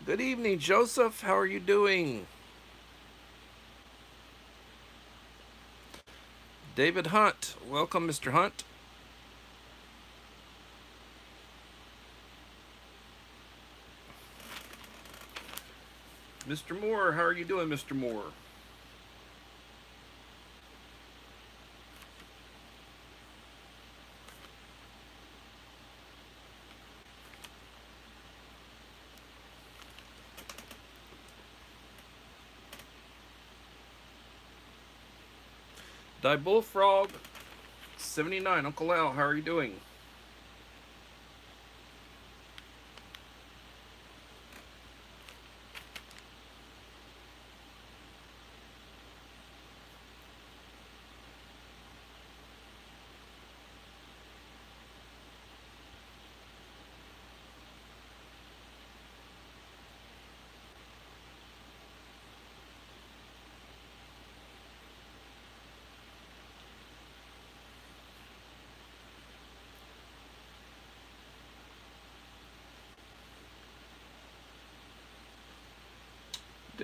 Good evening, Joseph. How are you doing? David Hunt. Welcome, Mr. Hunt. Mr. Moore, how are you doing, Mr. Moore? Die Bullfrog 79. Uncle Al, how are you doing?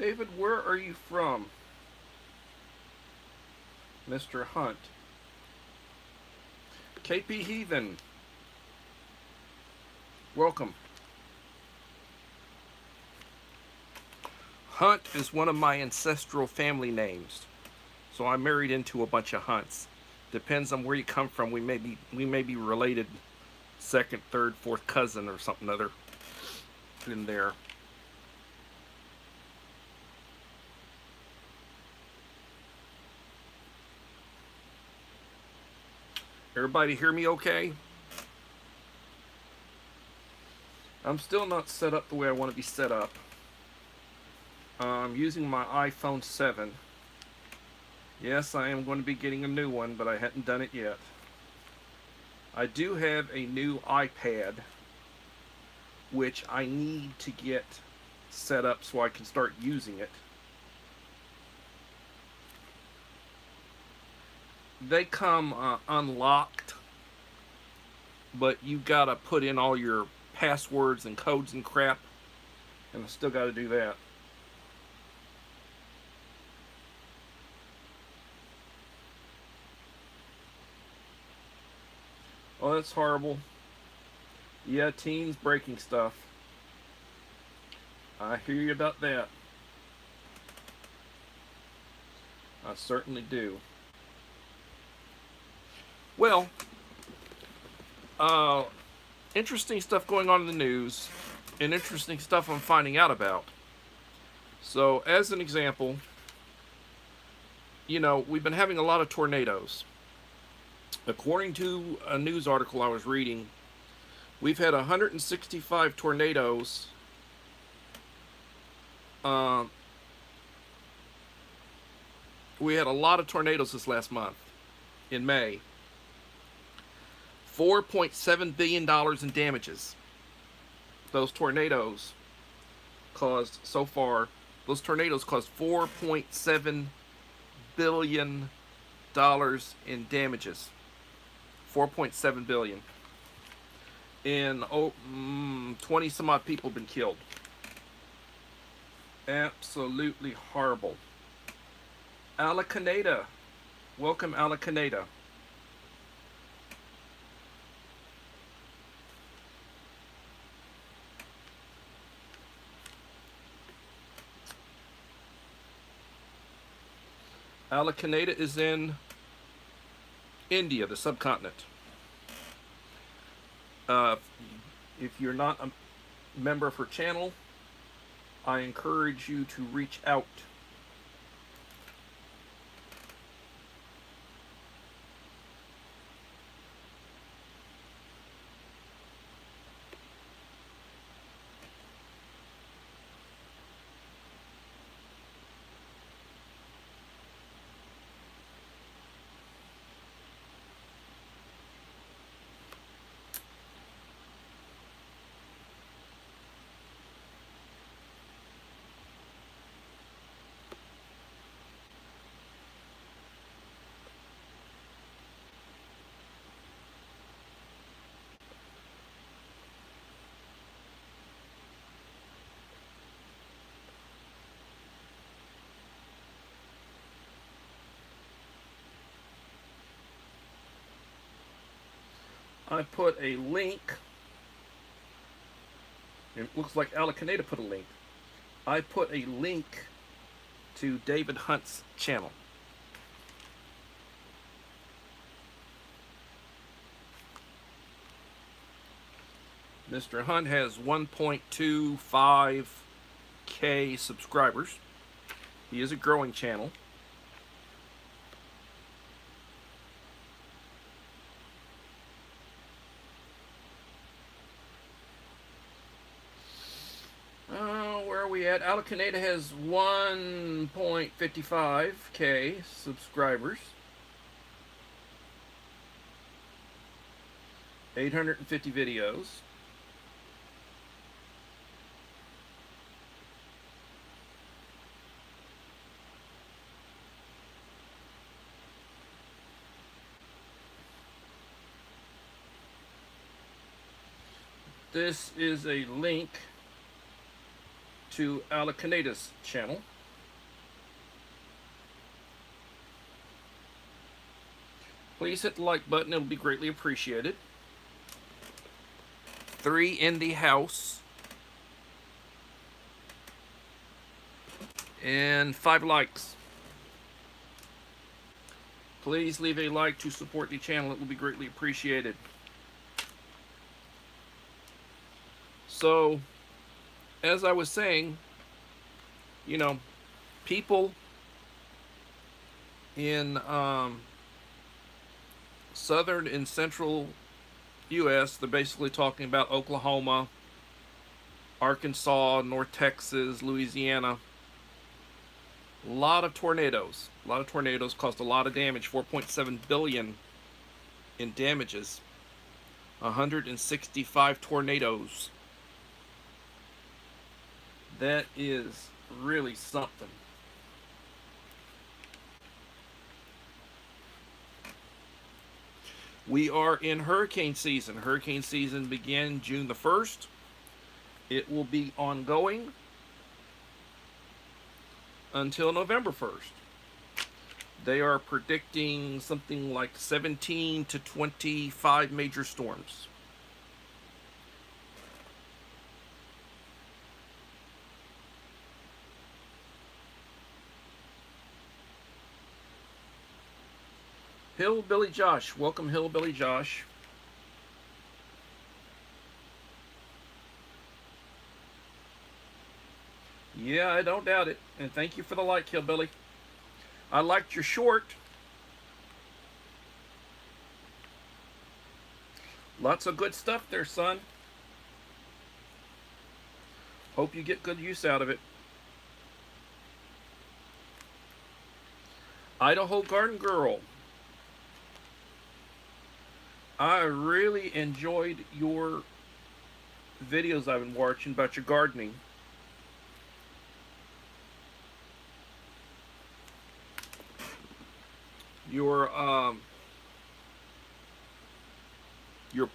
David, where are you from? Mr. Hunt. KP Heathen. Welcome. Hunt is one of my ancestral family names. So I married into a bunch of Hunts. Depends on where you come from. We may be related second, third, fourth cousin or something other in there. Everybody hear me okay? I'm still not set up the way I want to be set up. I'm using my iPhone 7. Yes, I am going to be getting a new one, but I hadn't done it yet. I do have a new iPad, which I need to get set up so I can start using it. They come unlocked, but you gotta put in all your passwords and codes and crap, and I still gotta do that. Oh, that's horrible. Yeah, teens breaking stuff. I hear you about that. I certainly do. Well, uh, interesting stuff going on in the news, and interesting stuff I'm finding out about. So, as an example, we've been having a lot of tornadoes. According to a news article I was reading, we've had 165 tornadoes. Uh, we had a lot of tornadoes this last month in May. $4.7 billion in damages. Those tornadoes caused so far. Those tornadoes caused $4.7 billion in damages. 4.7 billion. And 20 some odd people have been killed. Absolutely horrible. Alacaneda. Welcome, Alacaneda. Alacaneda is in India, the subcontinent. Uh, if you're not a member of her channel, I encourage you to reach out. I put a link. It looks like Alacaneda put a link. I put a link to David Hunt's channel. Mr. Hunt has 1.25K subscribers. He is a growing channel. Where are we at? Alacaneda has 1.55K subscribers. 850 videos. This is a link to Alacaneda's channel. Please hit the like button, it'll be greatly appreciated. 3 in the house. And 5 likes. Please leave a like to support the channel, it will be greatly appreciated. So, as I was saying, you know, people in southern and central U.S., they're basically talking about Oklahoma, Arkansas, North Texas, Louisiana. A lot of tornadoes. A lot of tornadoes caused a lot of damage. 4.7 billion in damages. 165 tornadoes. That is really something. We are in hurricane season. Hurricane season began June the 1st. It will be ongoing until November 1st. They are predicting something like 17 to 25 major storms. Hillbilly Josh. Welcome, Hillbilly Josh. Yeah, I don't doubt it. And thank you for the like, Hillbilly. I liked your short. Lots of good stuff there, son. Hope you get good use out of it. Idaho Garden Girl. I really enjoyed your videos I've been watching about your gardening. Your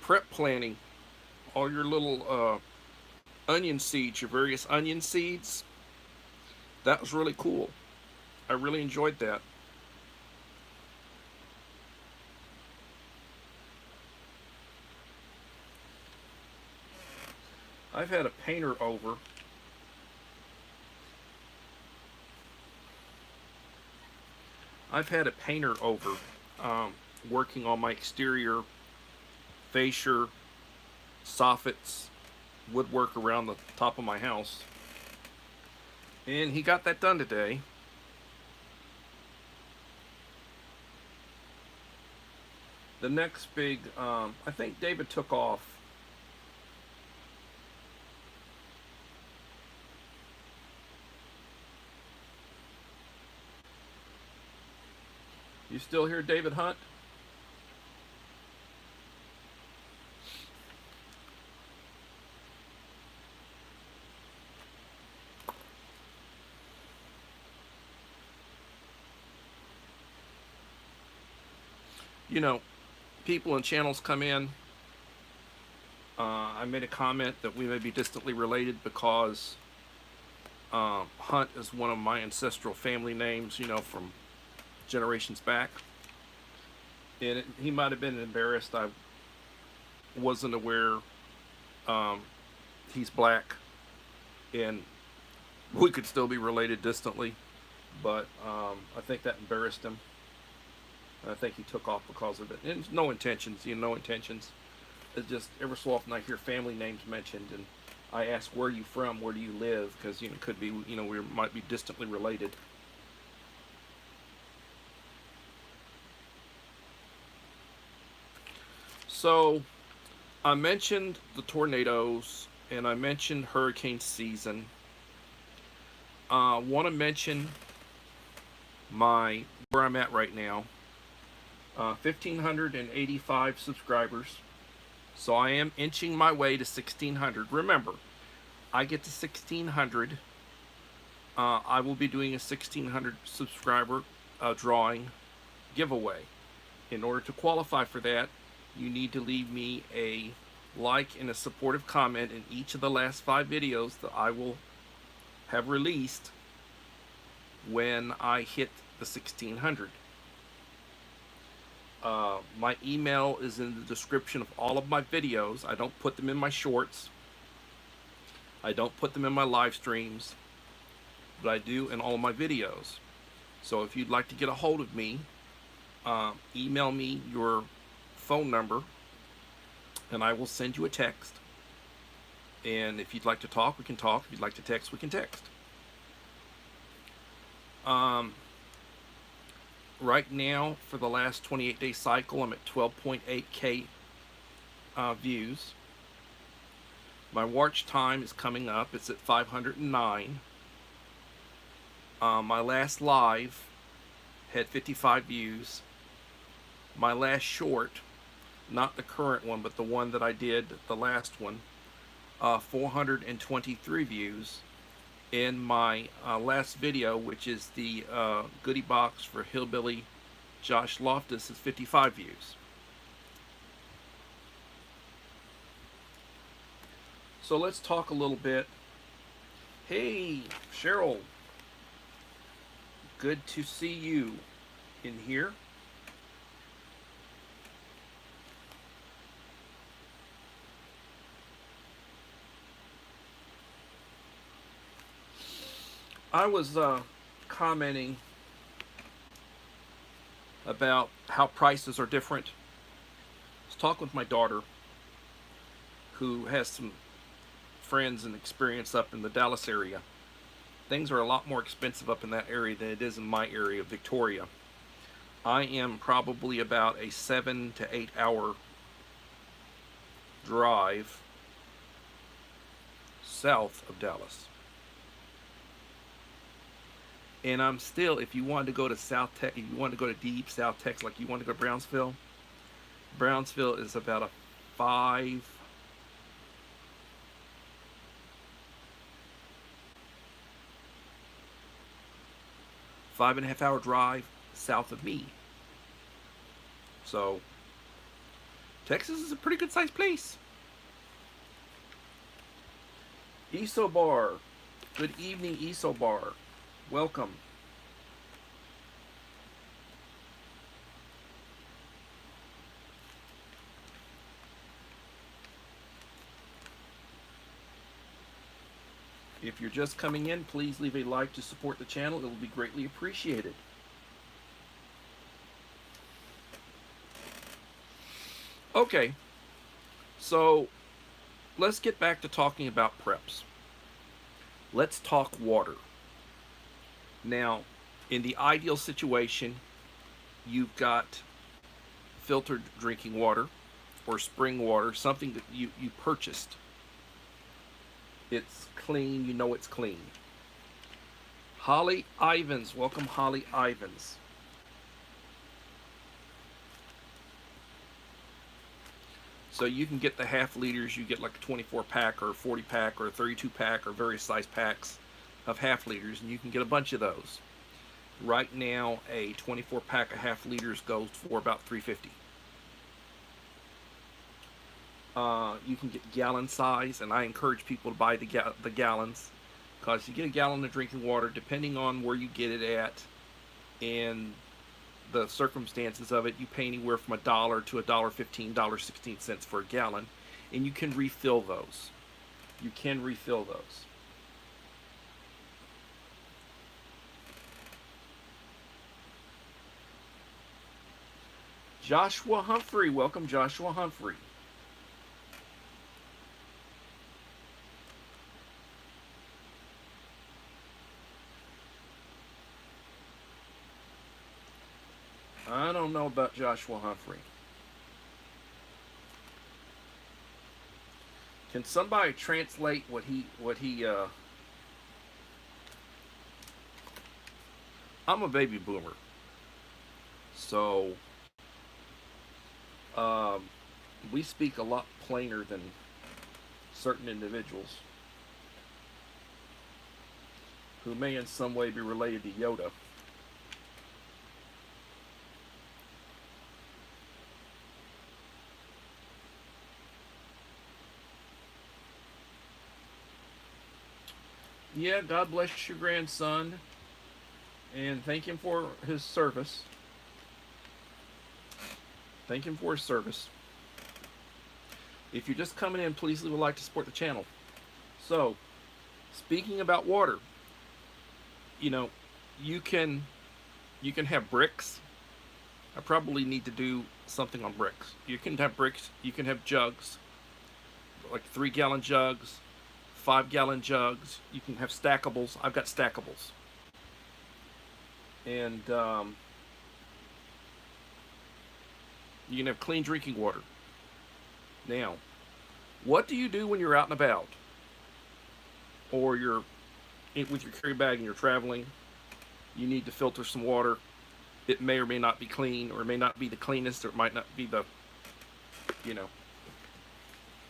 prep planning, all your little onion seeds, your various onion seeds. That was really cool. I really enjoyed that. I've had a painter over. Working on my exterior fascia, soffits, woodwork around the top of my house. And he got that done today. The next big, I think David took off. You still here, David Hunt? You know, people and channels come in. I made a comment that we may be distantly related because Hunt is one of my ancestral family names, you know, from generations back. And he might have been embarrassed. wasn't aware he's black, and we could still be related distantly, but I think that embarrassed him. I think he took off because of it. And no intentions, no intentions. It's just every so often I hear family names mentioned, and I ask, "Where are you from? Where do you live?" Because it could be, we might be distantly related. So I mentioned the tornadoes, and I mentioned hurricane season. I want to mention where I'm at right now. 1,585 subscribers. So I am inching my way to 1,600. Remember, I get to 1,600. I will be doing a 1,600 subscriber drawing giveaway. In order to qualify for that, you need to leave me a like and a supportive comment in each of the last 5 videos that I will have released when I hit the 1,600. My email is in the description of all of my videos. I don't put them in my shorts. I don't put them in my live streams, but I do in all of my videos. So if you'd like to get a hold of me, email me your phone number and I will send you a text. And if you'd like to talk, we can talk. If you'd like to text, we can text. Right now, for the last 28-day cycle, I'm at 12.8K views. My watch time is coming up. It's at 509. My last live had 55 views. My last short, not the current one, but the one that I did, the last one, 423 views. In my last video, which is the goodie box for Hillbilly Josh Loftus, is 55 views. So let's talk a little bit. Hey, Cheryl. Good to see you in here. I was commenting about how prices are different. I was talking with my daughter, who has some friends and experience up in the Dallas area. Things are a lot more expensive up in that area than it is in my area, Victoria. I am probably about a 7 to 8 hour drive south of Dallas. And I'm still, if you wanted to go to South Texas, if you wanted to go to deep South Texas, like you want to go to Brownsville, Brownsville is about a 5.5 hour drive south of me. So Texas is a pretty good sized place. Isobar, good evening, Isobar. Welcome. If you're just coming in, please leave a like to support the channel. It will be greatly appreciated. Okay, so let's get back to talking about preps. Let's talk water. Now, in the ideal situation, you've got filtered drinking water or spring water, something that you purchased. It's clean, you know it's clean. Holly Ivans, welcome Holly Ivans. So you can get the half liters, you get like a 24 pack or a 40 pack or a 32 pack or various size packs of half liters, and you can get a bunch of those. Right now, a 24 pack of half liters goes for about $3.50. You can get gallon size, and I encourage people to buy the gallons, because you get a gallon of drinking water, depending on where you get it at, and the circumstances of it, you pay anywhere from $1 to $1.15, $1.16 for a gallon, and you can refill those. You can refill those. Joshua Humphrey, welcome, Joshua Humphrey. I don't know about Joshua Humphrey. Can somebody translate what he I'm a baby boomer. So we speak a lot plainer than certain individuals who may in some way be related to Yoda. Yeah, God bless your grandson, and thank him for his service. Thank him for his service. If you're just coming in, please leave a like to support the channel. So, speaking about water, you know, you can have bricks. I probably need to do something on bricks. You can have bricks. You can have jugs, like 3-gallon jugs, 5-gallon jugs. You can have stackables. I've got stackables. And you can have clean drinking water. Now, what do you do when you're out and about? Or you're with your carry bag and you're traveling? You need to filter some water. It may or may not be clean, or it may not be the cleanest, or it might not be the, you know.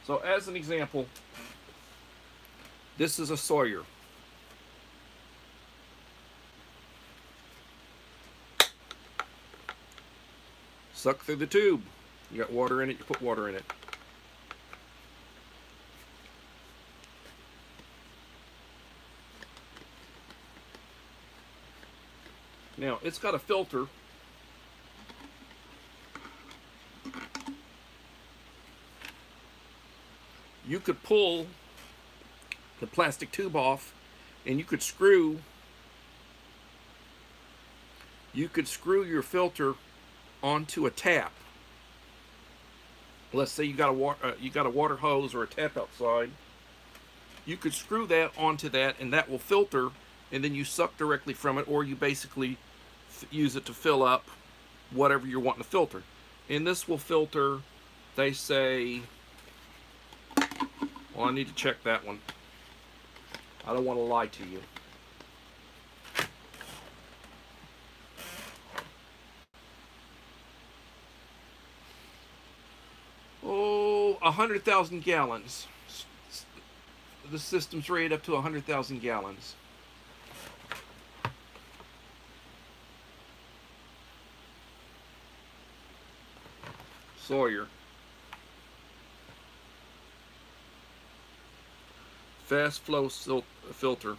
So as an example, this is a Sawyer. Suck through the tube. You got water in it, you put water in it. Now, it's got a filter. You could pull the plastic tube off, and you could screw your filter onto a tap. Let's say you got a water hose or a tap outside. You could screw that onto that, and that will filter, and then you suck directly from it, or you basically use it to fill up whatever you're wanting to filter. And this will filter, they say, well, I need to check that one. I don't want to lie to you. Oh, 100,000 gallons. The system's rated up to 100,000 gallons. Sawyer. Fast flow filter.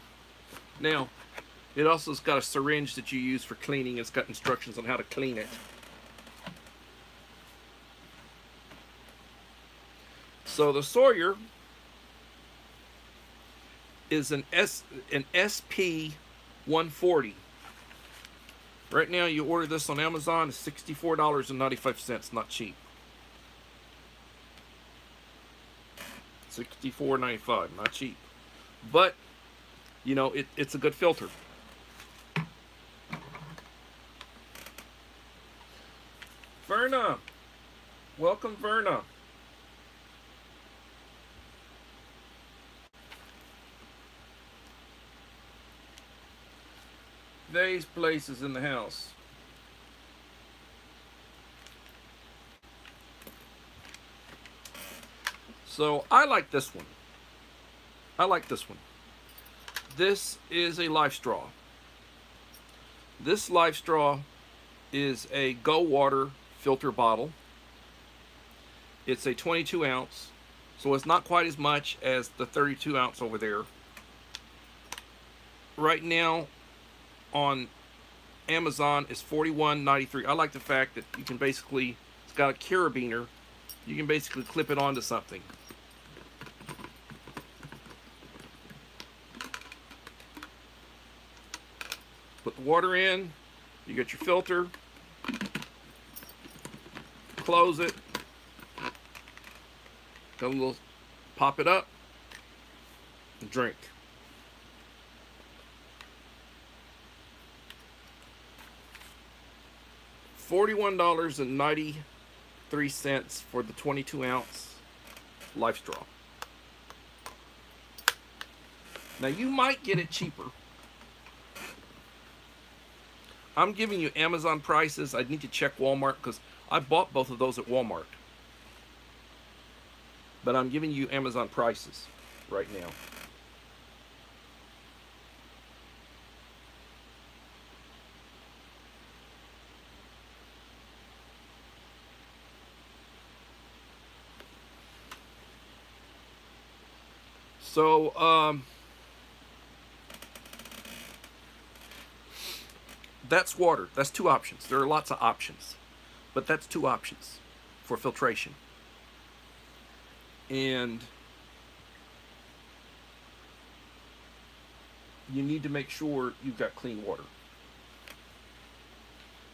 Now, it also has got a syringe that you use for cleaning. It's got instructions on how to clean it. So the Sawyer is an SP 140. Right now, you order this on Amazon, it's $64.95. Not cheap. $64.95, not cheap. But, you know, it's a good filter. Verna. Welcome, Verna. These places in the house. So I like this one. I like this one. This is a Life Straw. This Life Straw is a Go Water filter bottle. It's a 22 ounce, so it's not quite as much as the 32 ounce over there. Right now on Amazon is $41.93. I like the fact that you can basically, it's got a carabiner. You can basically clip it onto something. Put the water in. You get your filter. Close it. Got a little, pop it up. And drink. $41.93 for the 22-ounce Life Straw. Now you might get it cheaper. I'm giving you Amazon prices. I need to check Walmart because I bought both of those at Walmart. But I'm giving you Amazon prices right now. So, that's water. That's two options. There are lots of options, but that's two options for filtration. And you need to make sure you've got clean water.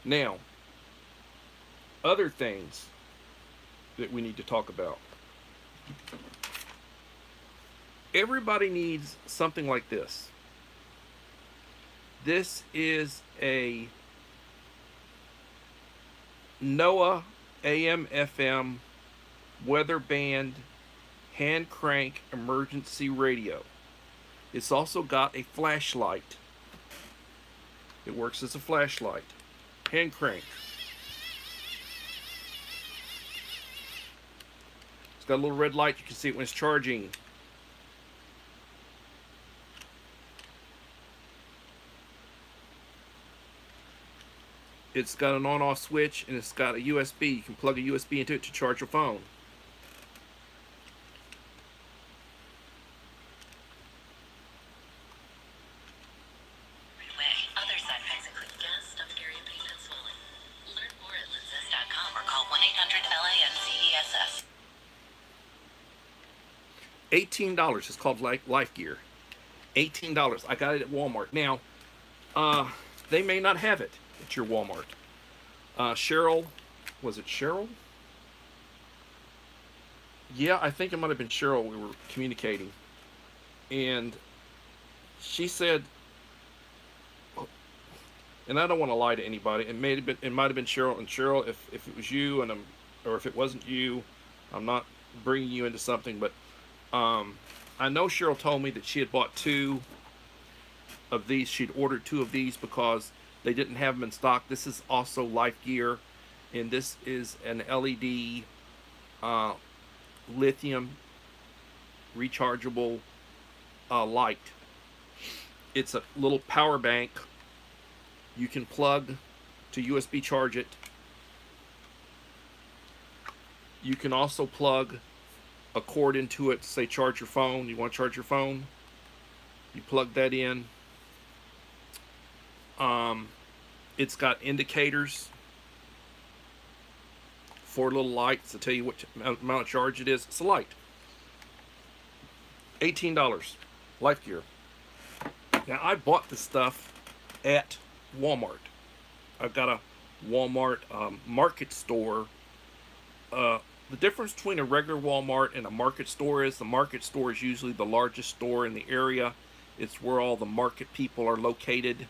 Now, other things that we need to talk about. Everybody needs something like this. This is a NOAA AM/FM weather band hand crank emergency radio. It's also got a flashlight. It works as a flashlight. Hand crank. It's got a little red light. You can see it when it's charging. It's got an on-off switch, and it's got a USB. You can plug a USB into it to charge your phone. Other side effects include gas, stomach area pain, and swelling. Learn more at Linzess.com or call 1-800-LANCESS. $18. It's called Life Gear. $18. I got it at Walmart. Now, they may not have it at your Walmart. Cheryl, was it Cheryl? Yeah, I think it might have been Cheryl. We were communicating, and she said, and I don't want to lie to anybody. It might have been Cheryl. And Cheryl, if it was you, or if it wasn't you, I'm not bringing you into something, but I know Cheryl told me that she had bought 2 of these. She'd ordered 2 of these because they didn't have them in stock. This is also Life Gear, and this is an LED lithium rechargeable light. It's a little power bank. You can plug to USB charge it. You can also plug a cord into it to say charge your phone. You want to charge your phone? You plug that in. It's got indicators, 4 little lights to tell you what amount of charge it is. It's a light. $18. Life Gear. Now, I bought this stuff at Walmart. I've got a Walmart market store. The difference between a regular Walmart and a market store is the market store is usually the largest store in the area. It's where all the market people are located.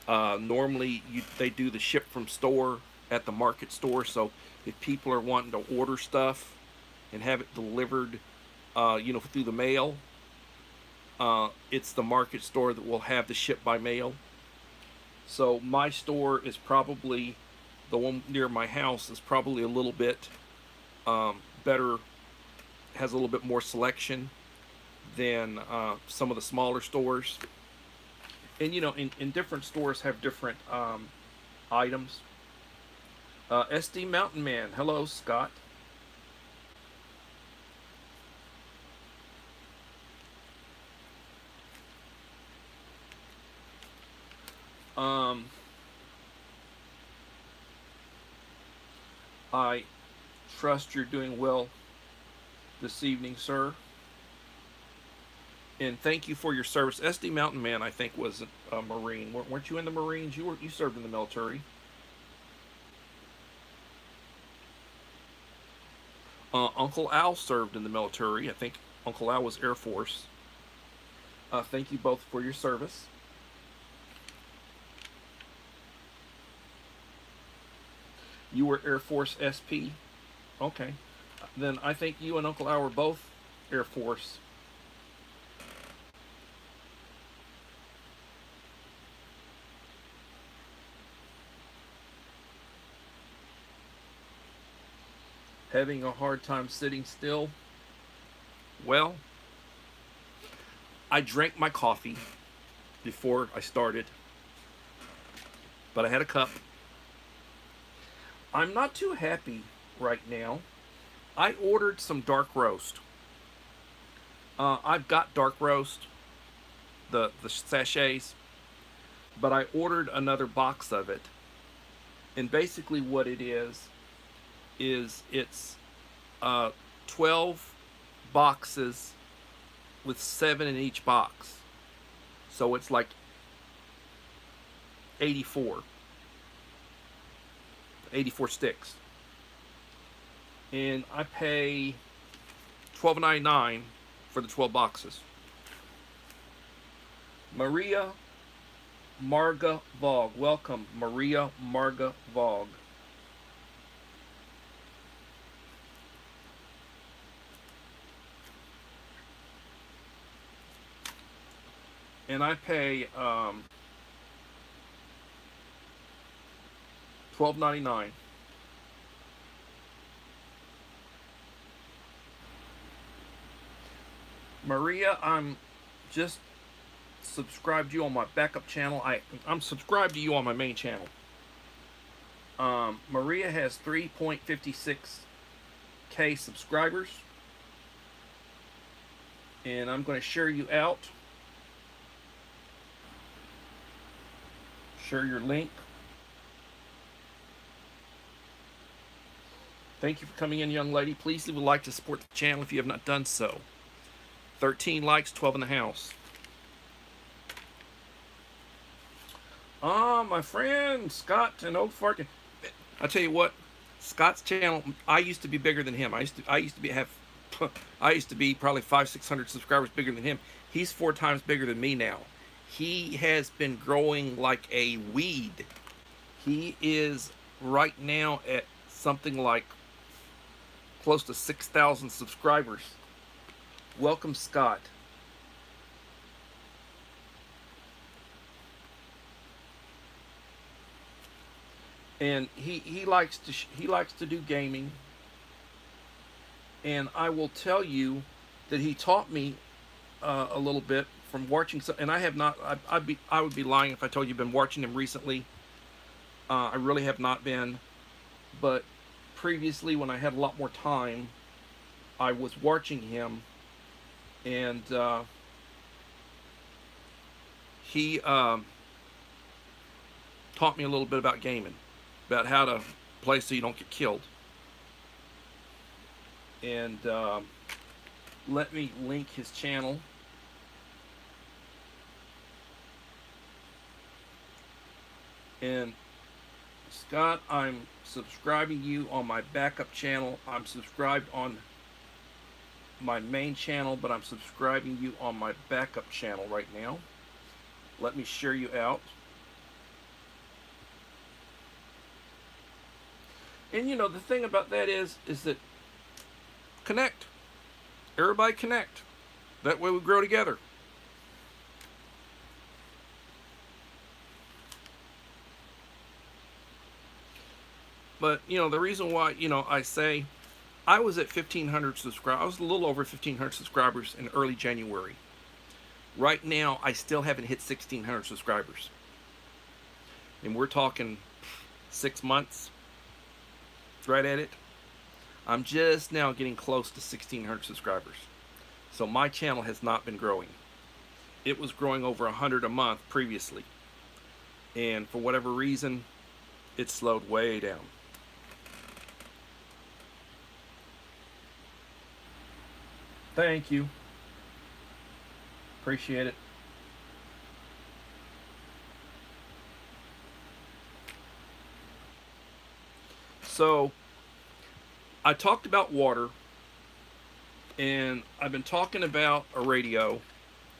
Normally, they do the ship from store at the market store. So if people are wanting to order stuff and have it delivered, through the mail, it's the market store that will have the ship by mail. So my store is probably, the one near my house is probably a little bit better, has a little bit more selection than some of the smaller stores. And in different stores have different items. SD Mountain Man, hello Scott. I trust you're doing well this evening, sir. And thank you for your service. SD Mountain Man, I think, was a Marine. Weren't you in the Marines? You served in the military. Uncle Al served in the military. I think Uncle Al was Air Force. Thank you both for your service. You were Air Force SP. Okay. Then I think you and Uncle Al were both Air Force. Having a hard time sitting still? Well, I drank my coffee before I started, but I had a cup. I'm not too happy right now. I ordered some dark roast. I've got dark roast, the sachets, but I ordered another box of it. And basically what it is it's 12 boxes with 7 in each box. So it's like 84 sticks. And I pay $12.99 for the 12 boxes. Maria Marga Vogue. Welcome, Maria Marga Vogue. And I pay $12.99. Maria, I'm just subscribed to you on my backup channel. I'm subscribed to you on my main channel. Maria has 3.56K subscribers. And I'm going to share you out. Share your link. Thank you for coming in, young lady. Please leave a like to support the channel if you have not done so. 13 likes, 12 in the house. My friend Scott and Old Farkin. I tell you what, Scott's channel. I used to be bigger than him. I used to be probably 500-600 subscribers bigger than him. He's 4 times bigger than me now. He has been growing like a weed. He is right now at something like close to 6,000 subscribers. Welcome, Scott. And he likes to do gaming. And I will tell you that he taught me a little bit from watching some. And I have not. I would be lying if I told you I've been watching him recently. I really have not been. But previously, when I had a lot more time, I was watching him. And he taught me a little bit about gaming, about how to play so you don't get killed. And let me link his channel. And Scott, I'm subscribing you on my backup channel. I'm subscribed on my main channel, but I'm subscribing you on my backup channel right now. Let me share you out. And you know, the thing about that is that connect. Everybody connect. That way we grow together. But, you know, the reason why, you know, I say I was at 1,500 subscribers. I was a little over 1,500 subscribers in early January. Right now, I still haven't hit 1,600 subscribers. And we're talking 6 months. Right at it. I'm just now getting close to 1,600 subscribers. So my channel has not been growing. It was growing over 100 a month previously. And for whatever reason, it slowed way down. Thank you. Appreciate it. So, I talked about water, and I've been talking about a radio,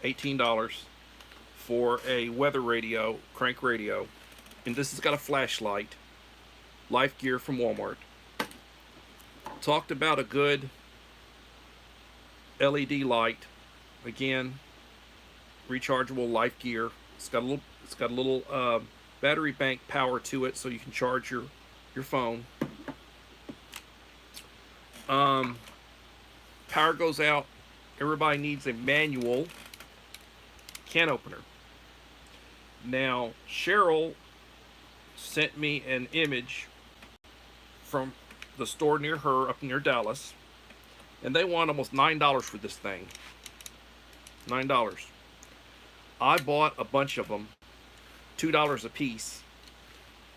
$18 for a weather radio, crank radio, and this has got a flashlight, Life Gear from Walmart. Talked about a good LED light, again, rechargeable Life Gear. It's got a little battery bank power to it, so you can charge your phone. Power goes out. Everybody needs a manual can opener. Now, Cheryl sent me an image from the store near her up near Dallas, and they want almost $9 for this thing. $9. I bought a bunch of them, $2 a piece,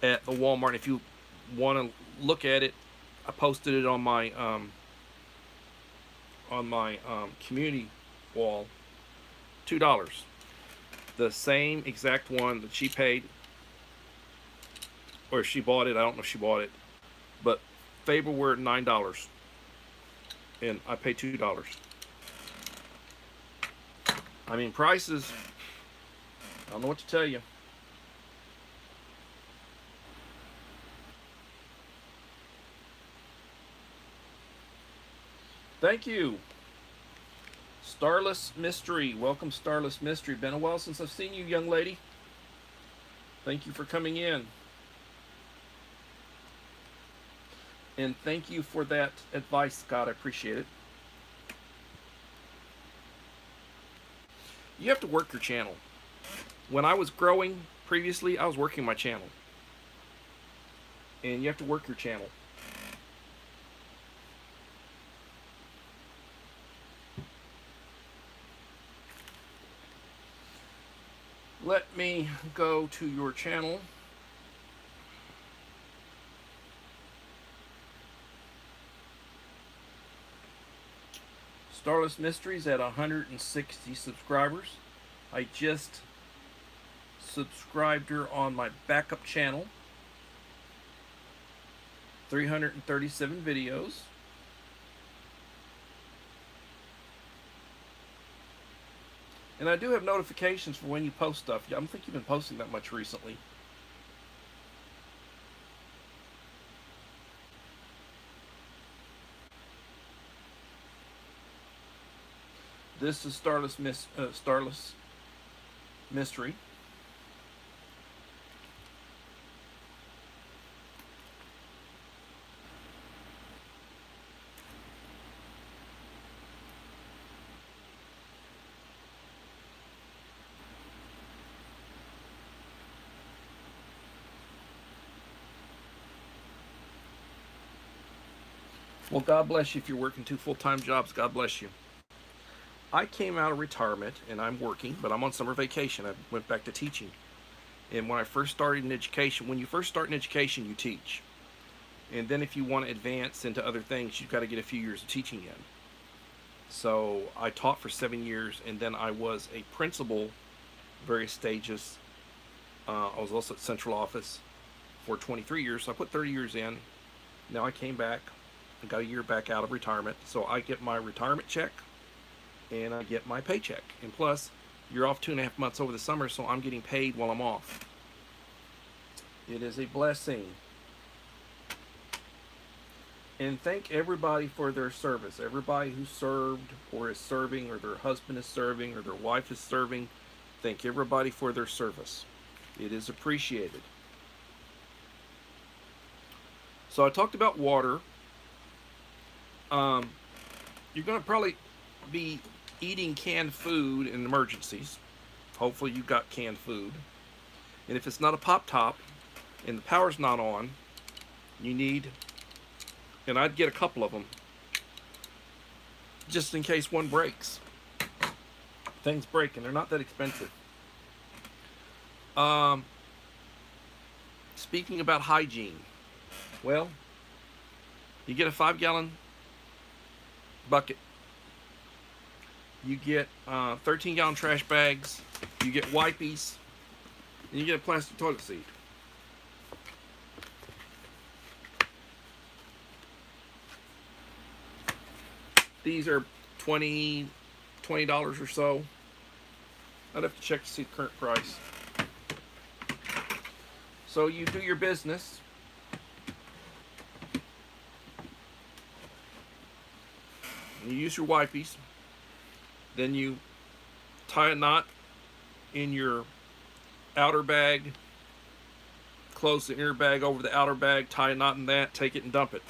at the Walmart. If you want to look at it, I posted it on my community wall. $2. The same exact one that she paid, or she bought it. I don't know if she bought it, but Faber were at $9, and I paid $2. I mean, prices, I don't know what to tell you. Thank you. Starless Mystery. Welcome, Starless Mystery. Been a while since I've seen you, young lady. Thank you for coming in. And thank you for that advice, Scott. I appreciate it. You have to work your channel. When I was growing previously, I was working my channel. And you have to work your channel. Let me go to your channel. Starless Mysteries at 160 subscribers. I just subscribed her on my backup channel. 337 videos. And I do have notifications for when you post stuff. I don't think you've been posting that much recently. This is Starless Mystery. Well, God bless you if you're working 2 full-time jobs. God bless you. I came out of retirement and I'm working, but I'm on summer vacation. I went back to teaching. And when I first started in education, when you first start in education, you teach. And then if you want to advance into other things, you've got to get a few years of teaching in. So I taught for 7 years, and then I was a principal various stages. I was also at central office for 23 years, so I put 30 years in. Now I came back. I got a year back out of retirement, so I get my retirement check and I get my paycheck. And plus, you're off 2.5 months over the summer, so I'm getting paid while I'm off. It is a blessing. And thank everybody for their service. Everybody who served or is serving, or their husband is serving, or their wife is serving. Thank everybody for their service. It is appreciated. So I talked about water. You're going to probably be eating canned food in emergencies. Hopefully you've got canned food. And if it's not a pop top and the power's not on, you need, and I'd get a couple of them just in case one breaks. Things break, and they're not that expensive. Speaking about hygiene, well, you get a 5-gallon bucket, You get 13-gallon trash bags. You get wipies. And you get a plastic toilet seat. These are $20 or so. I'd have to check to see the current price. So you do your business. You use your wipies. Then you tie a knot in your outer bag. Close the inner bag over the outer bag. Tie a knot in that. Take it and dump it.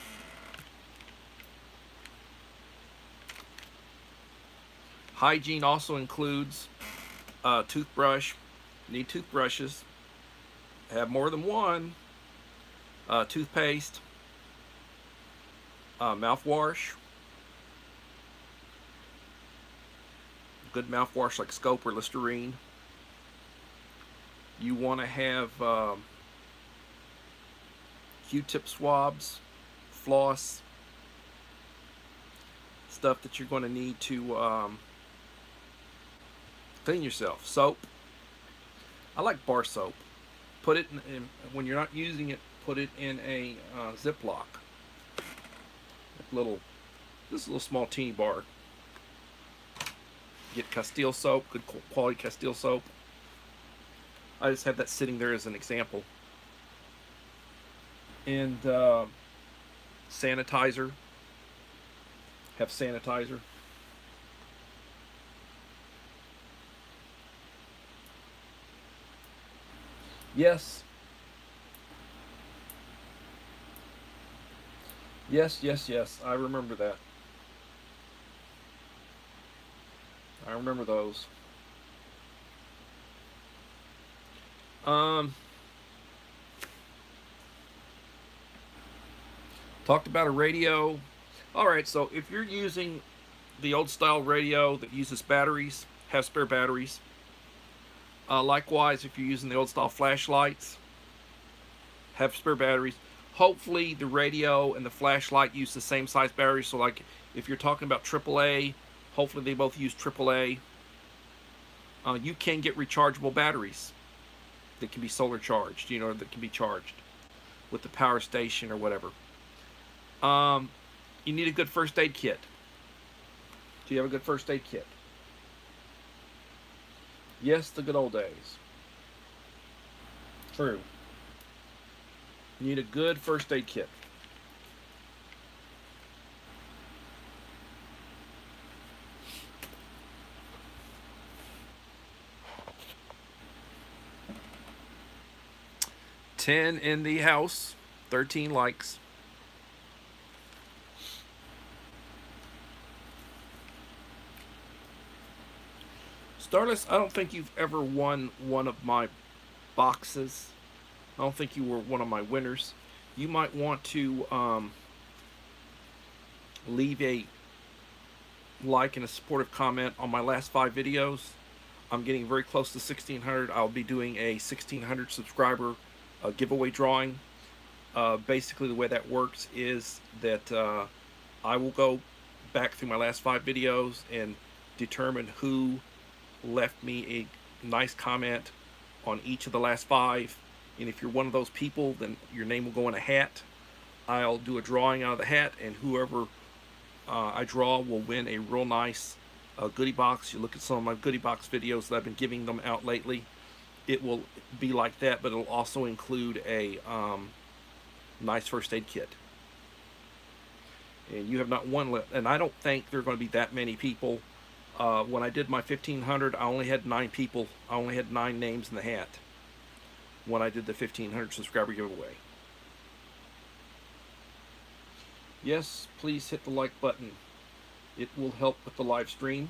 Hygiene also includes a toothbrush. You need toothbrushes. Have more than one. Toothpaste. Mouthwash. Good mouthwash like Scope or Listerine. You want to have Q-tip swabs, floss, stuff that you're going to need to clean yourself. Soap. I like bar soap. Put it in, when you're not using it, put it in a Ziploc. This little small teeny bar. Get Castile soap, good quality Castile soap. I just have that sitting there as an example. And sanitizer. Have sanitizer. Yes. Yes. I remember that. I remember those. Talked about a radio. Alright, so if you're using the old style radio that uses batteries, have spare batteries. Likewise, if you're using the old style flashlights, have spare batteries. Hopefully the radio and the flashlight use the same size batteries. So like if you're talking about AAA, hopefully they both use AAA. You can get rechargeable batteries that can be solar charged, that can be charged with the power station or whatever. You need a good first aid kit. Do you have a good first aid kit? Yes, the good old days. True. You need a good first aid kit. $10 in the house, 13 likes. Starless, I don't think you've ever won one of my boxes. I don't think you were one of my winners. You might want to leave a like and a supportive comment on my last 5 videos. I'm getting very close to 1,600. I'll be doing a 1,600 subscriber giveaway drawing. Basically, the way that works is that I will go back through my last 5 videos and determine who left me a nice comment on each of the last 5. And if you're one of those people, then your name will go in a hat. I'll do a drawing out of the hat, and whoever I draw will win a real nice goodie box. You look at some of my goodie box videos that I've been giving them out lately. It will be like that, but it'll also include a nice first aid kit. And you have not won, and I don't think there are going to be that many people. When I did my 1,500, I only had 9 people. I only had 9 names in the hat when I did the 1,500 subscriber giveaway. Yes, please hit the like button. It will help with the live stream.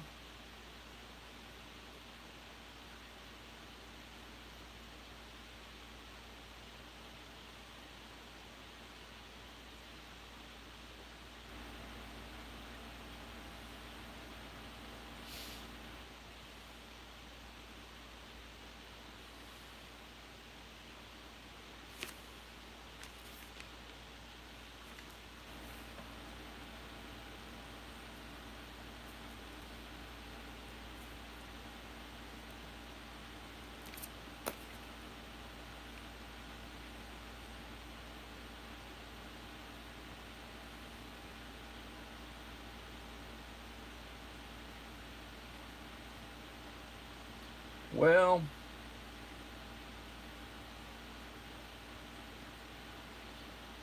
Well,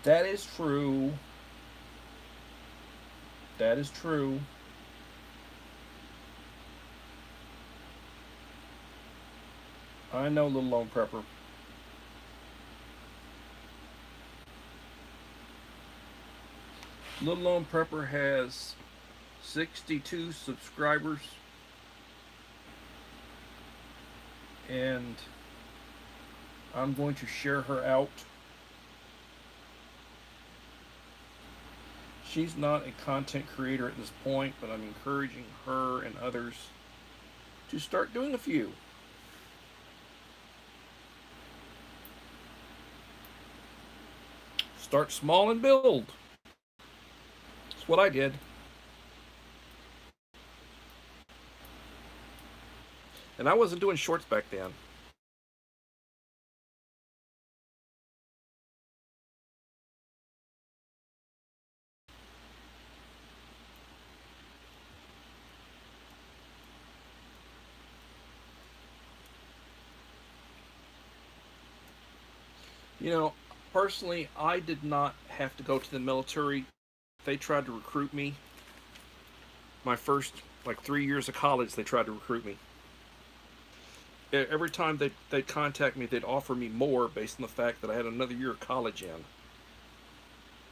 that is true. That is true. I know, little lone prepper. Little lone prepper has 62 subscribers, and I'm going to share her out. She's not a content creator at this point, but I'm encouraging her and others to start doing a few. Start small and build. That's what I did. And I wasn't doing shorts back then. You know, personally, I did not have to go to the military. They tried to recruit me. My first, like, 3 years of college, they tried to recruit me. Every time they'd contact me, they'd offer me more based on the fact that I had another year of college in.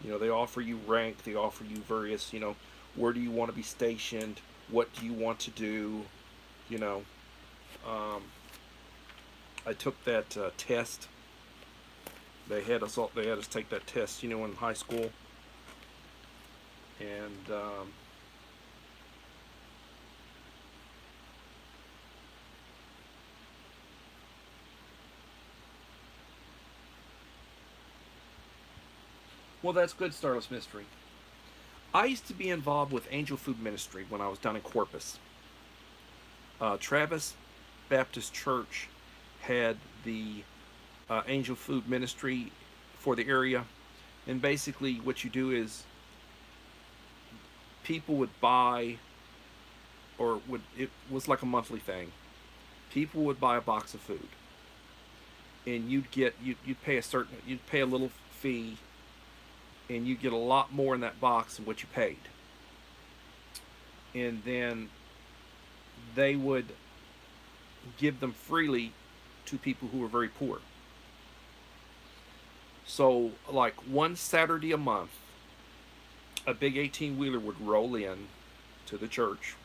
You know, they offer you rank, they offer you various, where do you want to be stationed, what do you want to do, you know. Um, I took that test. They had us take that test, in high school, and well, that's good, Starless Mystery. I used to be involved with Angel Food Ministry when I was down in Corpus. Travis Baptist Church had the Angel Food Ministry for the area, and basically what you do is people would buy, or would it was like a monthly thing. People would buy a box of food, and you'd pay a little fee, and you get a lot more in that box than what you paid. And then they would give them freely to people who were very poor. So, like one Saturday a month, a big 18-wheeler would roll in to the church,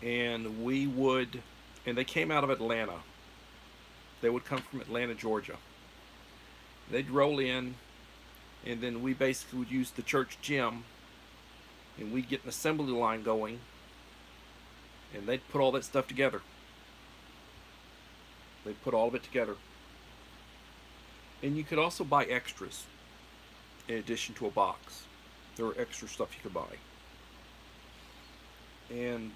and and they came out of Atlanta. They would come from Atlanta, Georgia. They'd roll in, and then we basically would use the church gym, and we'd get an assembly line going, and they'd put all that stuff together. They'd put all of it together. And you could also buy extras in addition to a box. There were extra stuff you could buy. And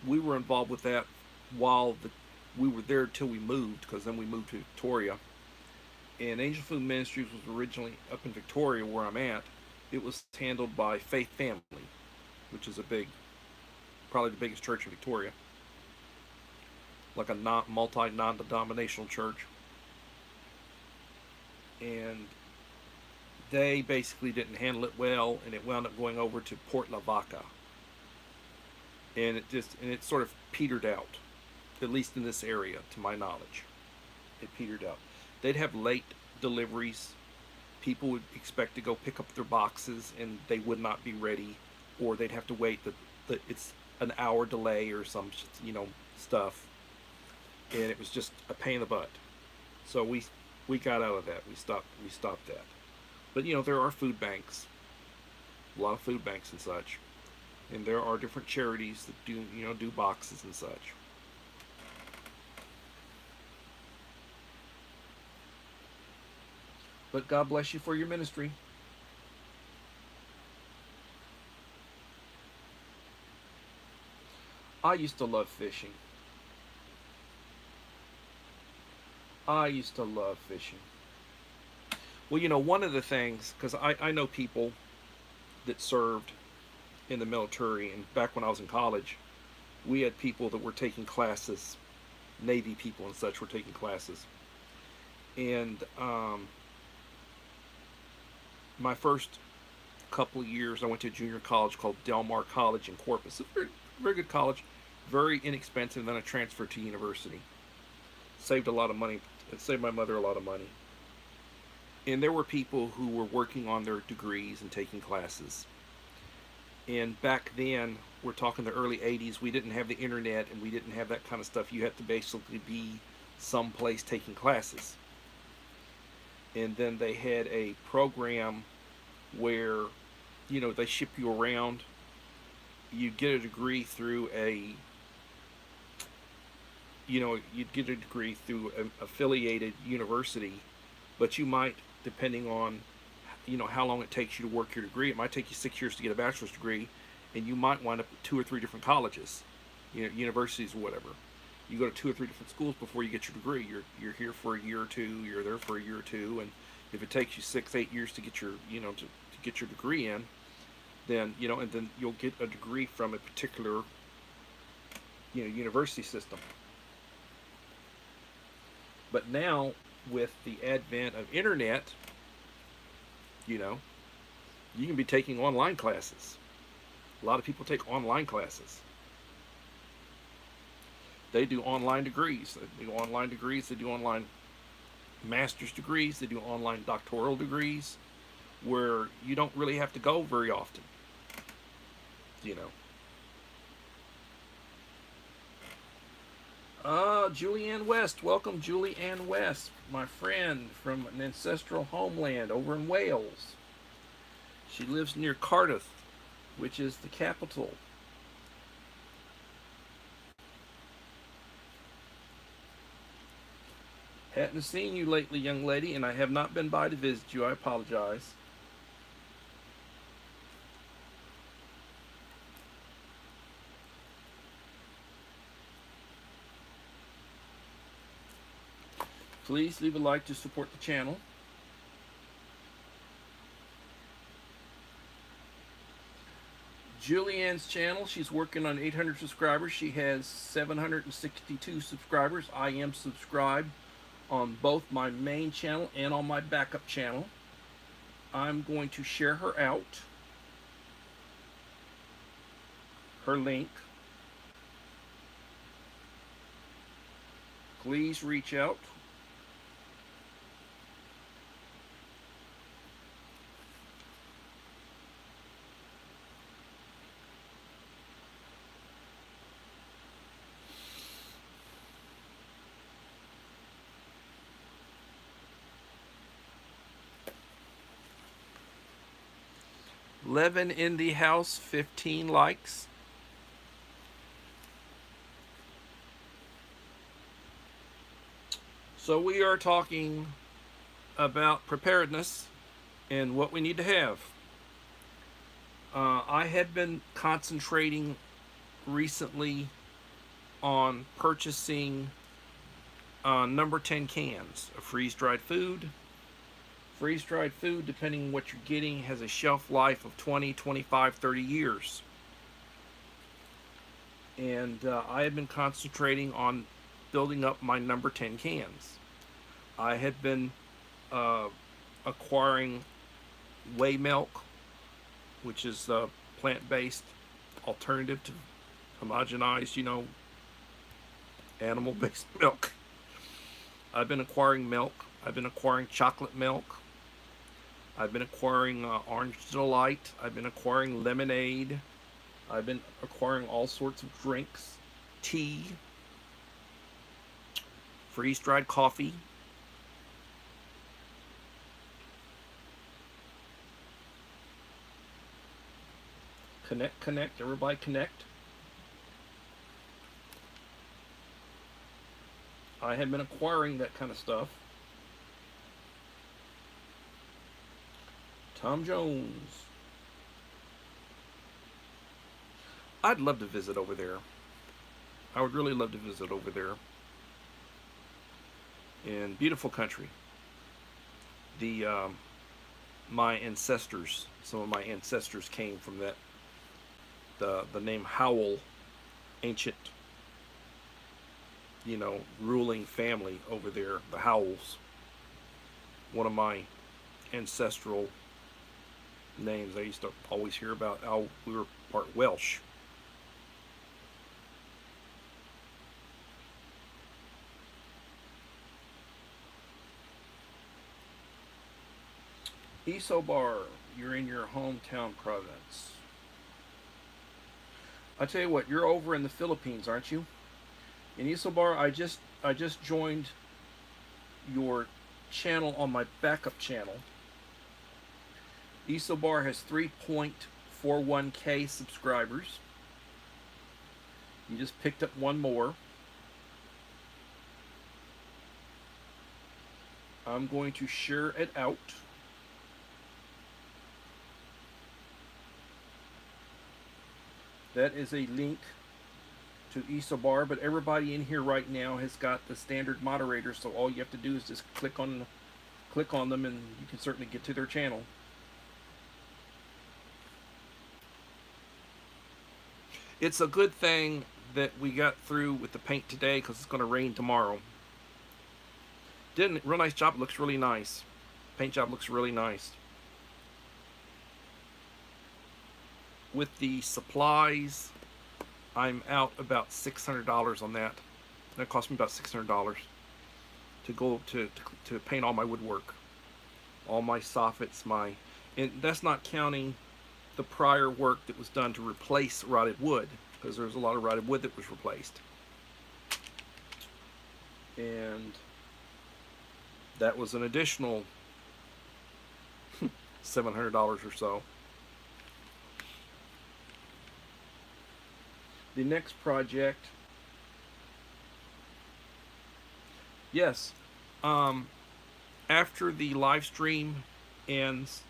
we were involved with that while we were there till we moved, because then we moved to Victoria. And Angel Food Ministries was originally up in Victoria, where I'm at. It was handled by Faith Family, which is probably the biggest church in Victoria, like a non-denominational church. And they basically didn't handle it well, and it wound up going over to Port Lavaca, and it sort of petered out, at least in this area, to my knowledge. It petered out. They'd have late deliveries. People would expect to go pick up their boxes, and they would not be ready, or they'd have to wait. It's an hour delay or some stuff, and it was just a pain in the butt. So we got out of that. We stopped that. But there are food banks, a lot of food banks and such, and there are different charities that do boxes and such. But God bless you for your ministry. I used to love fishing. I used to love fishing. Well, one of the things, because I know people that served in the military, and back when I was in college, we had people that were taking classes, Navy people and such were taking classes. And my first couple of years, I went to a junior college called Del Mar College in Corpus. It's a very, very good college, very inexpensive. Then I transferred to university. Saved a lot of money. It saved my mother a lot of money. And there were people who were working on their degrees and taking classes. And back then, we're talking the early 80s, we didn't have the internet and we didn't have that kind of stuff. You had to basically be someplace taking classes. And then they had a program where, you know, they ship you around. You get a degree through a, you know, you'd get a degree through an affiliated university, but you might, depending on, you know, how long it takes you to work your degree, it might take you 6 years to get a bachelor's degree, and you might wind up at 2 or 3 different colleges, you know, universities or whatever. You go to 2 or 3 different schools before you get your degree. You're here for a year or two. You're there for a year or two, and if it takes you 6, 8 years to get your, you know, to get your degree in, then, you know, and then you'll get a degree from a particular, you know, university system. But now, with the advent of internet, you know, you can be taking online classes. A lot of people take online classes. They do online degrees. They do online degrees. They do online master's degrees. They do online doctoral degrees, where you don't really have to go very often. You know. Julianne West. Welcome, Julianne West, my friend from an ancestral homeland over in Wales. She lives near Cardiff, which is the capital. Hadn't seen you lately, young lady, and I have not been by to visit you. I apologize. Please leave a like to support the channel. Julianne's channel, she's working on 800 subscribers. She has 762 subscribers. I am subscribed on both my main channel and on my backup channel. I'm going to share her out, her link. Please reach out. Levin in the house, 15 likes. So we are talking about preparedness and what we need to have. I have been concentrating recently on purchasing number 10 cans of freeze-dried food. Freeze-dried food, depending on what you're getting, has a shelf life of 20, 25, 30 years. And I have been concentrating on building up my number 10 cans. I have been acquiring whey milk, which is a plant-based alternative to homogenized, you know, animal-based milk. I've been acquiring milk. I've been acquiring chocolate milk. I've been acquiring orange delight. I've been acquiring lemonade. I've been acquiring all sorts of drinks, tea, freeze-dried coffee. Connect, everybody connect. I have been acquiring that kind of stuff. Tom Jones. I'd love to visit over there. I would really love to visit over there. In beautiful country. My some of my ancestors came from that. The name Howell ancient, ruling family over there, the Howells. One of my ancestral names. I used to always hear about how we were part Welsh. Isobar, you're in your hometown province. I tell you what, you're over in the Philippines, aren't you? In Isobar, I just joined your channel on my backup channel. Isobar has 3.41k subscribers. You just picked up one more. I'm going to share it out. That is a link to Isobar, but everybody in here right now has got the standard moderators, so all you have to do is just click on them and you can certainly get to their channel. It's a good thing that we got through with the paint today because it's going to rain tomorrow. Did a real nice job. It looks really nice. Paint job looks really nice. With the supplies, I'm out about $600 on that. That cost me about $600 to go to paint all my woodwork, all my soffits, and that's not counting the prior work that was done to replace rotted wood, because there's a lot of rotted wood that was replaced, and that was an additional $700 or so. The next project, yes, after the live stream ends,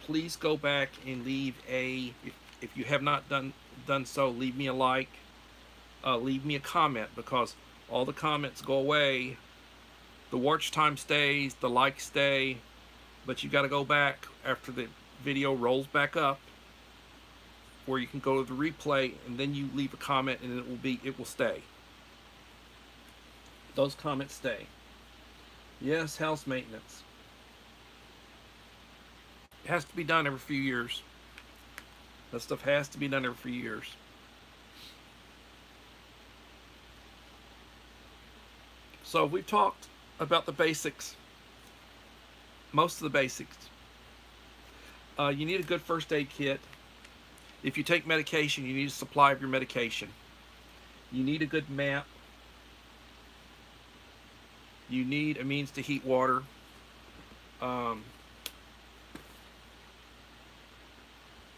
please go back and leave if you have not done so, leave me a like, leave me a comment, because all the comments go away. The watch time stays, the likes stay, but you got to go back after the video rolls back up, where you can go to the replay, and then you leave a comment, and it will stay. Those comments stay. Yes, house maintenance. It has to be done every few years. That stuff has to be done every few years. So we've talked about the basics. Most of the basics. You need a good first aid kit. If you take medication, you need a supply of your medication. You need a good map. You need a means to heat water.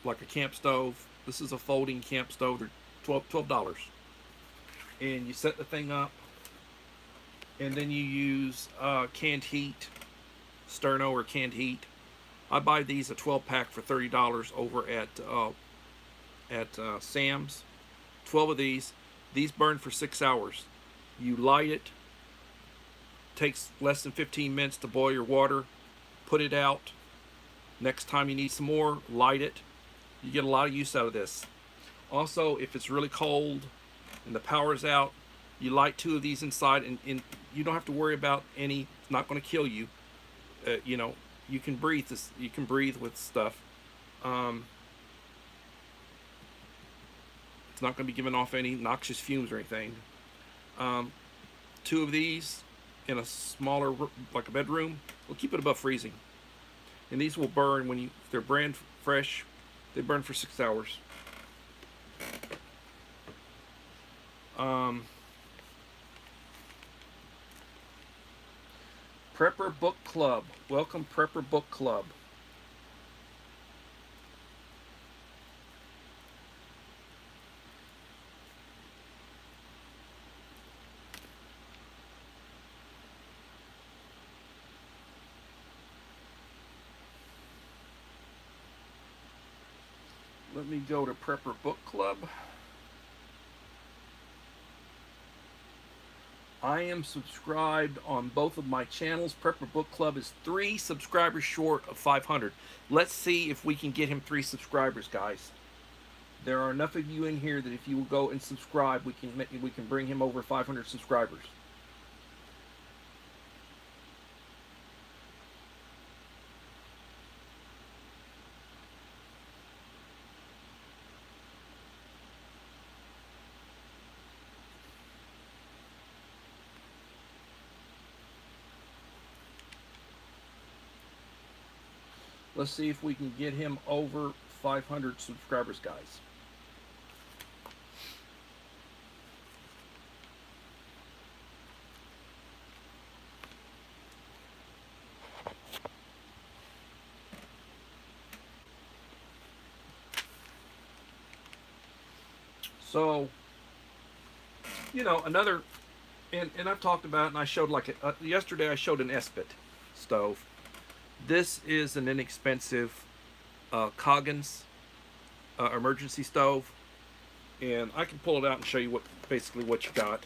Like a camp stove. This is a folding camp stove. They're $12. And you set the thing up. And then you use canned heat. Sterno or canned heat. I buy these a 12-pack for $30 over at Sam's. 12 of these. These burn for 6 hours. You light it. Takes less than 15 minutes to boil your water. Put it out. Next time you need some more, light it. You get a lot of use out of this. Also, if it's really cold and the power's out, you light 2 of these inside, and you don't have to worry about any. It's not going to kill you. You can breathe this. You can breathe with stuff. It's not going to be giving off any noxious fumes or anything. 2 of these in a smaller, like a bedroom, will keep it above freezing. And these will burn if they're brand fresh. They burn for 6 hours. Prepper Book Club. Welcome, Prepper Book Club. Let me go to Prepper Book Club. I am subscribed on both of my channels. Prepper Book Club is 3 subscribers short of 500. Let's see if we can get him 3 subscribers, guys. There are enough of you in here that if you will go and subscribe, we can bring him over 500 subscribers. Let's see if we can get him over 500 subscribers, guys. So, you know, another, and I've talked about it, and I showed yesterday I showed an Espit stove. This is an inexpensive Coggins emergency stove, and I can pull it out and show you basically what you got.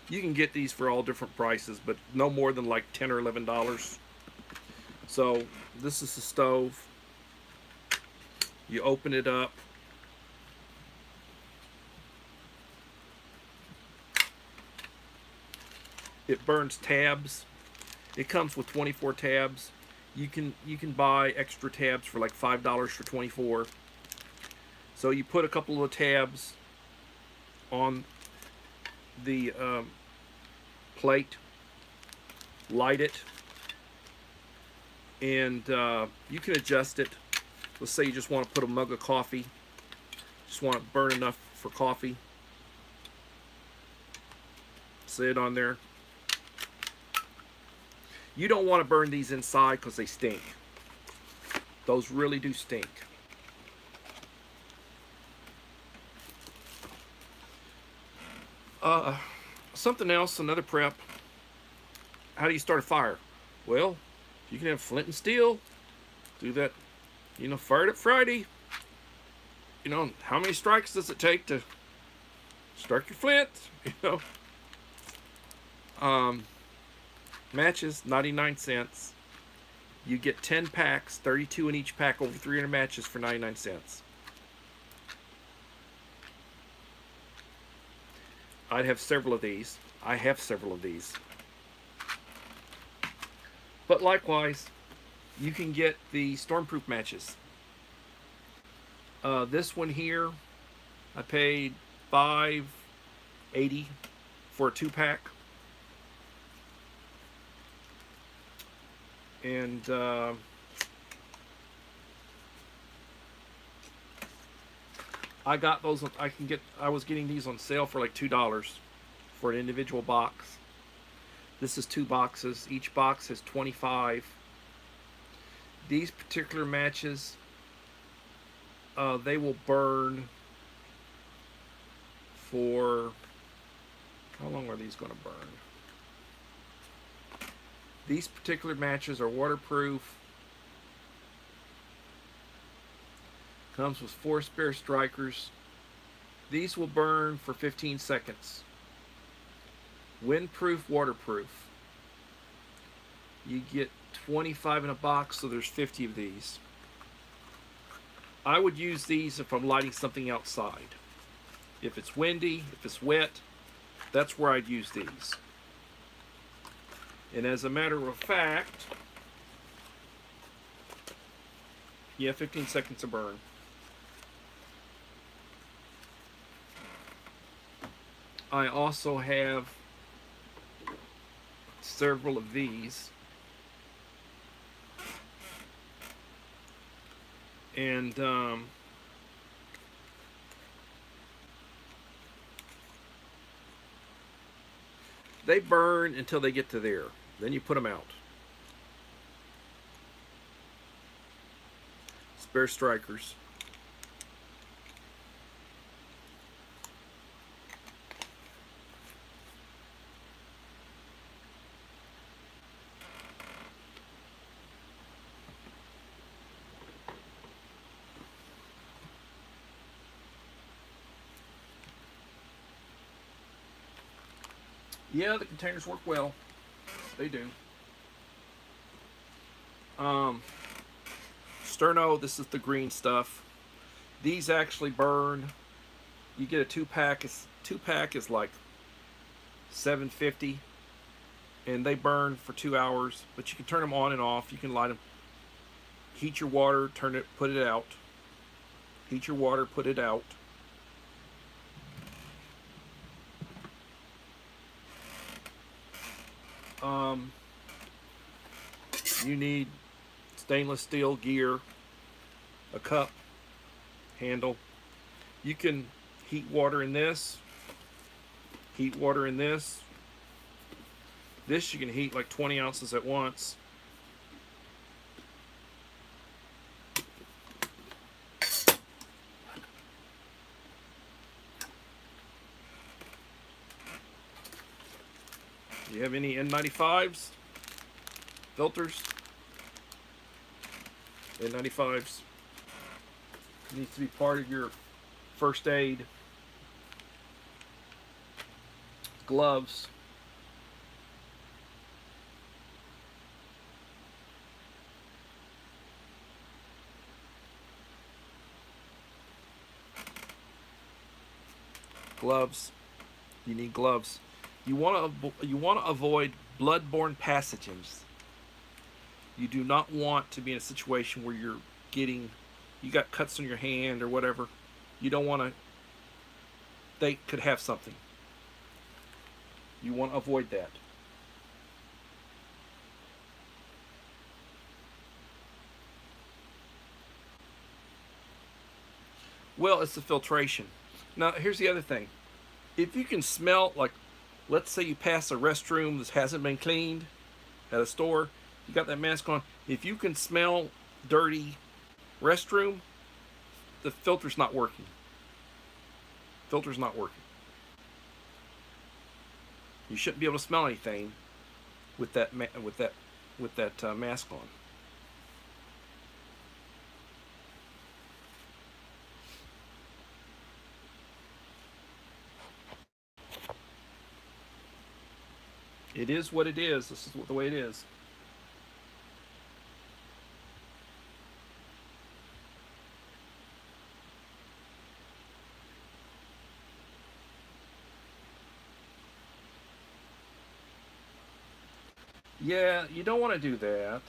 You can get these for all different prices, but no more than like $10 or $11. So this is the stove. You open it up. It burns tabs. It comes with 24 tabs. You can buy extra tabs for like $5 for 24. So you put a couple of tabs on the plate, light it, and you can adjust it. Let's say you just want to put a mug of coffee, just want to burn enough for coffee. Set it on there. You don't want to burn these inside because they stink. Those really do stink. Something else, another prep. How do you start a fire? Well, you can have flint and steel. Do that, you know, fire it up Friday. You know, how many strikes does it take to strike your flint? You know. Matches, 99 cents. You get 10 packs, 32 in each pack, over 300 matches for 99 cents. I'd have several of these. I have several of these. But likewise, you can get the stormproof matches. This one here, I paid $5.80 for a 2-pack. And I got those. I was getting these on sale for like $2 for an individual box. This is 2 boxes. Each box has 25. These particular matches, they will burn for, how long are these going to burn? These particular matches are waterproof. Comes with 4 spare strikers. These will burn for 15 seconds. Windproof, waterproof. You get 25 in a box, so there's 50 of these. I would use these if I'm lighting something outside. If it's windy, if it's wet, that's where I'd use these. And as a matter of fact, yeah, 15 seconds to burn. I also have several of these. And they burn until they get to there. Then you put them out. Spare strikers. Yeah, the containers work well. They do. Um, Sterno, this is the green stuff. These actually burn. You get a two-pack. Two-pack is like $7.50, and they burn for 2 hours. But you can turn them on and off. You can light them. Heat your water. Turn it. Put it out. Heat your water. Put it out. Um, you need stainless steel gear, a cup, handle. You can heat water in this. Heat water in this. This you can heat like 20 ounces at once. Do you have any N95s? Filters? N95s. Needs to be part of your first aid. Gloves. Gloves. You need gloves. You want to avoid blood-borne pathogens. You do not want to be in a situation where you got cuts on your hand or whatever. You don't want to. They could have something. You want to avoid that. Well, it's the filtration. Now, here's the other thing. If you can smell, like, let's say you pass a restroom that hasn't been cleaned at a store, you got that mask on. If you can smell dirty restroom, the filter's not working. Filter's not working. You shouldn't be able to smell anything with that mask on. It is what it is. This is the way it is. Yeah, you don't want to do that.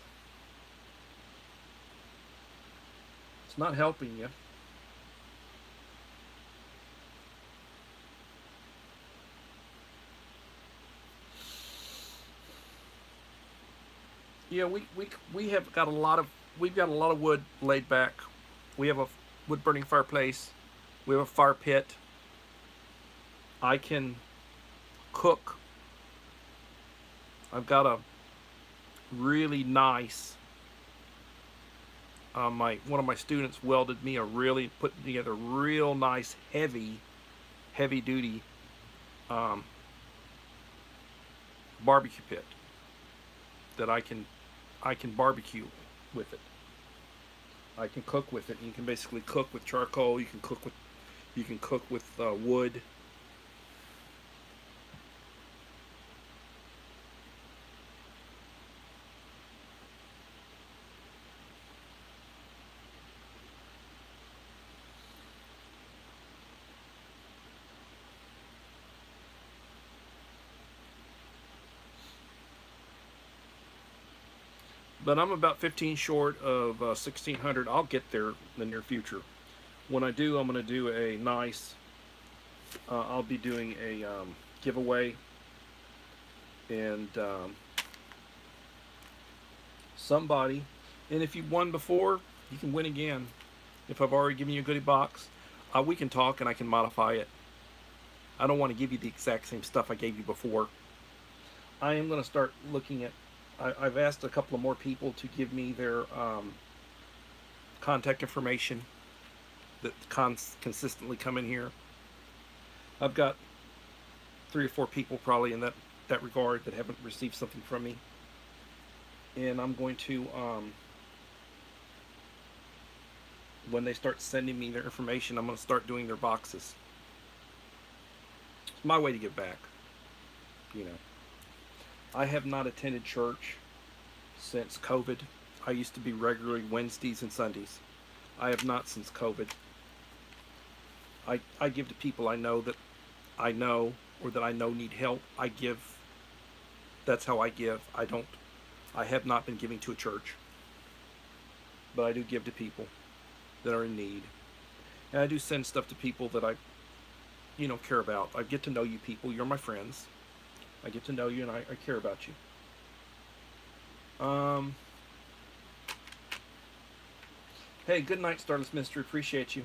It's not helping you. Yeah, we have got a lot of we've got a lot of wood laid back. We have a wood burning fireplace. We have a fire pit. I can cook. I've got a really nice. One of my students welded me put together a real nice heavy duty barbecue pit that I can barbecue with it. I can cook with it. You can basically cook with charcoal. You can cook with wood. But I'm about 15 short of 1600. I'll get there in the near future. When I do, I'm going to do a nice. I'll be doing a giveaway, and somebody. And if you've won before, you can win again. If I've already given you a goodie box, we can talk and I can modify it. I don't want to give you the exact same stuff I gave you before. I am going to start looking at. I've asked a couple of more people to give me their contact information that consistently come in here. I've got 3 or 4 people probably in that regard that haven't received something from me, and I'm going to when they start sending me their information, I'm going to start doing their boxes. It's my way to give back, you know. I have not attended church since COVID. I used to be regularly Wednesdays and Sundays. I have not since COVID. I give to people I know or that I know need help. I give. That's how I give. I have not been giving to a church, but I do give to people that are in need. And I do send stuff to people that I, care about. I get to know you people. You're my friends. I get to know you and I care about you. Hey, good night, Starless Mystery. Appreciate you.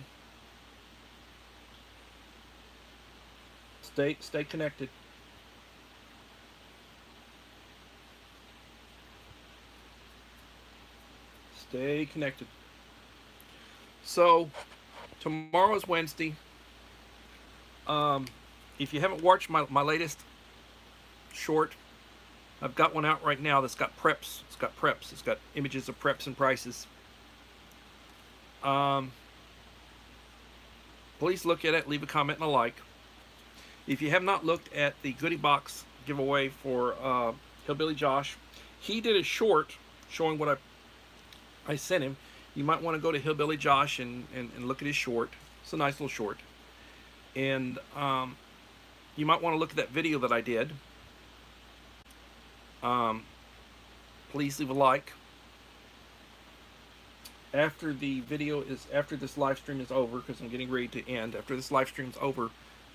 Stay connected. Stay connected. So, tomorrow is Wednesday. If you haven't watched my latest short, I've got one out right now that's got preps. It's got preps. It's got images of preps and prices. Please look at it. Leave a comment and a like. If you have not looked at the goodie box giveaway for Hillbilly Josh, he did a short showing what I sent him. You might want to go to Hillbilly Josh and look at his short. It's a nice little short. And you might want to look at that video that I did. Please leave a like. After this live stream is over, because I'm getting ready to end. After this live stream is over,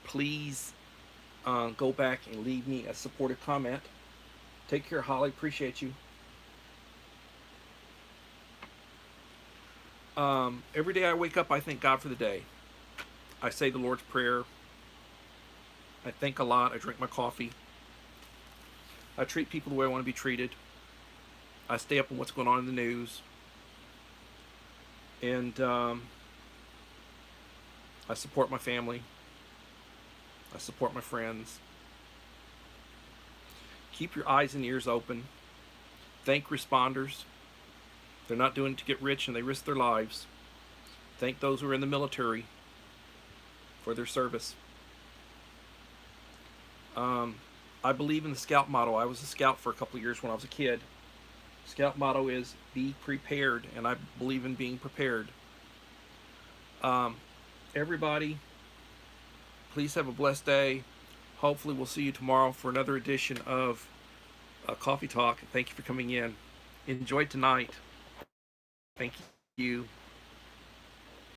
please go back and leave me a supportive comment. Take care, Holly. Appreciate you. Every day I wake up, I thank God for the day. I say the Lord's Prayer. I think a lot. I drink my coffee. I treat people the way I want to be treated. I stay up on what's going on in the news. And I support my family. I support my friends. Keep your eyes and ears open. Thank responders. They're not doing it to get rich and they risk their lives. Thank those who are in the military for their service. I believe in the Scout motto. I was a Scout for a couple of years when I was a kid. Scout motto is be prepared, and I believe in being prepared. Everybody, please have a blessed day. Hopefully we'll see you tomorrow for another edition of Coffee Talk. Thank you for coming in. Enjoy tonight. Thank you.